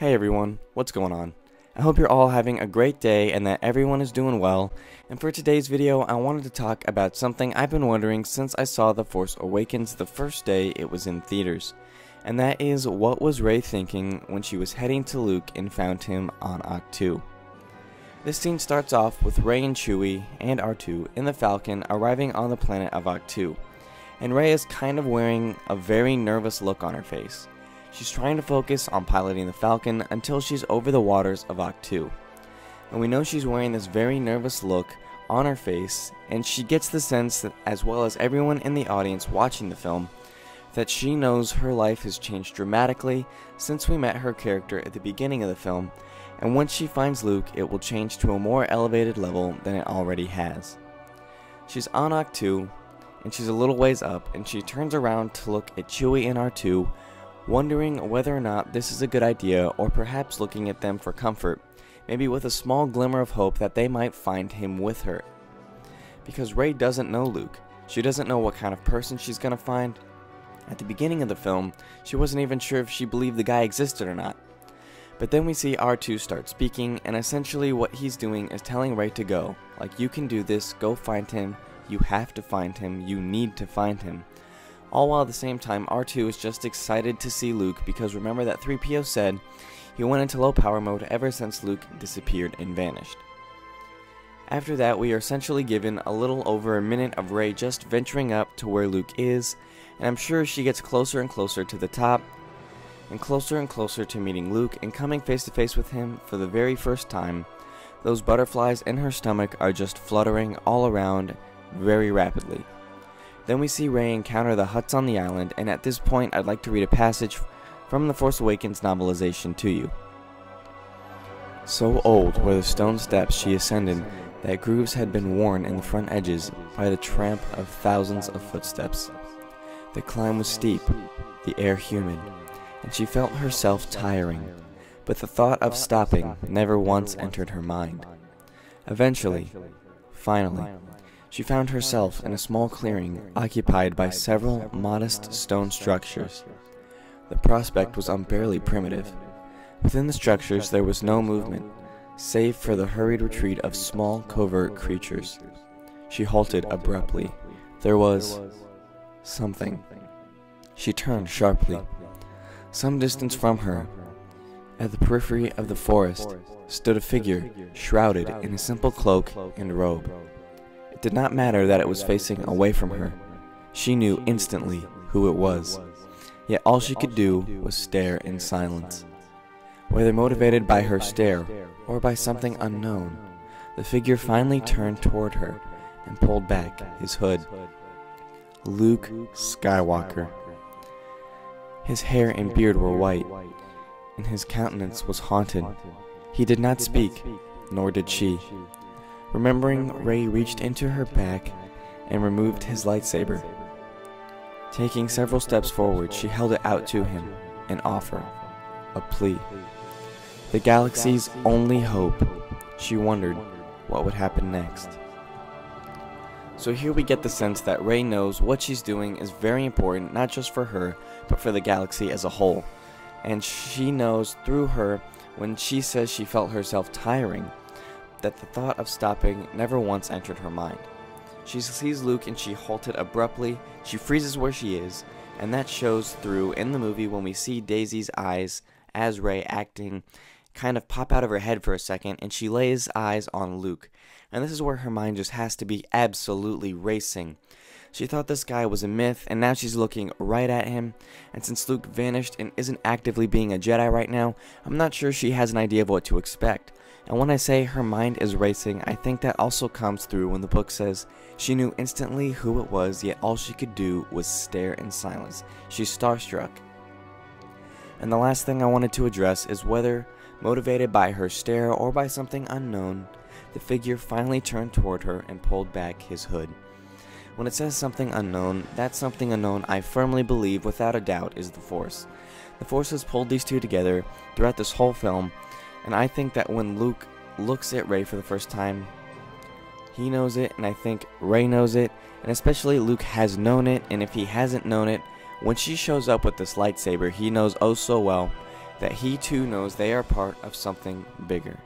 Hey everyone, what's going on? I hope you're all having a great day and that everyone is doing well. And for today's video, I wanted to talk about something I've been wondering since I saw The Force Awakens the first day it was in theaters. And that is, what was Rey thinking when she was heading to Luke and found him on Ahch 2? This scene starts off with Rey and Chewie and R2 in the Falcon arriving on the planet of Ahch 2. And Rey is kind of wearing a very nervous look on her face. She's trying to focus on piloting the Falcon until she's over the waters of Ahch 2. And we know she's wearing this very nervous look on her face, and she gets the sense that, as well as everyone in the audience watching the film, that she knows her life has changed dramatically since we met her character at the beginning of the film, and once she finds Luke, it will change to a more elevated level than it already has. She's on Ahch 2, and she's a little ways up, and she turns around to look at Chewie and R2, wondering whether or not this is a good idea, or perhaps looking at them for comfort, maybe with a small glimmer of hope that they might find him with her. Because Rey doesn't know Luke. She doesn't know what kind of person she's gonna find. At the beginning of the film, she wasn't even sure if she believed the guy existed or not. But then we see R2 start speaking, and essentially what he's doing is telling Rey to go. Like, you can do this, go find him, you have to find him, you need to find him. All while at the same time, R2 is just excited to see Luke, because remember that 3PO said he went into low power mode ever since Luke disappeared and vanished. After that, we are essentially given a little over a minute of Rey just venturing up to where Luke is, and I'm sure she gets closer and closer to the top, and closer to meeting Luke and coming face to face with him for the very first time. Those butterflies in her stomach are just fluttering all around very rapidly. Then we see Rey encounter the Hutts on the island, and at this point I'd like to read a passage from the Force Awakens novelization to you. So old were the stone steps she ascended that grooves had been worn in the front edges by the tramp of thousands of footsteps. The climb was steep, the air humid, and she felt herself tiring, but the thought of stopping never once entered her mind. Eventually, finally, she found herself in a small clearing occupied by several modest stone structures. The prospect was unbearably primitive. Within the structures there was no movement, save for the hurried retreat of small covert creatures. She halted abruptly. There was something. She turned sharply. Some distance from her, at the periphery of the forest, stood a figure shrouded in a simple cloak and robe. It did not matter that it was facing away from her. She knew instantly who it was. Yet all she could do was stare in silence. Whether motivated by her stare or by something unknown, the figure finally turned toward her and pulled back his hood. Luke Skywalker. His hair and beard were white, and his countenance was haunted. He did not speak, nor did she. Remembering, Rey reached into her back and removed his lightsaber. Taking several steps forward, she held it out to him, an offer, a plea. The galaxy's only hope. She wondered what would happen next. So here we get the sense that Rey knows what she's doing is very important, not just for her, but for the galaxy as a whole. And she knows through her, when she says she felt herself tiring, that the thought of stopping never once entered her mind. She sees Luke and she halted abruptly. She freezes where she is, and that shows through in the movie when we see Daisy's eyes as Rey acting kind of pop out of her head for a second, and she lays eyes on Luke. And this is where her mind just has to be absolutely racing. She thought this guy was a myth, and now she's looking right at him. And since Luke vanished and isn't actively being a Jedi right now, I'm not sure she has an idea of what to expect. And when I say her mind is racing, I think that also comes through when the book says she knew instantly who it was, yet all she could do was stare in silence. She's starstruck. And the last thing I wanted to address is whether, motivated by her stare or by something unknown, the figure finally turned toward her and pulled back his hood. When it says something unknown, that something unknown I firmly believe without a doubt is the Force. The Force has pulled these two together throughout this whole film, and I think that when Luke looks at Rey for the first time, he knows it, and I think Rey knows it, and especially Luke has known it, and if he hasn't known it, when she shows up with this lightsaber, he knows oh so well that he too knows they are part of something bigger.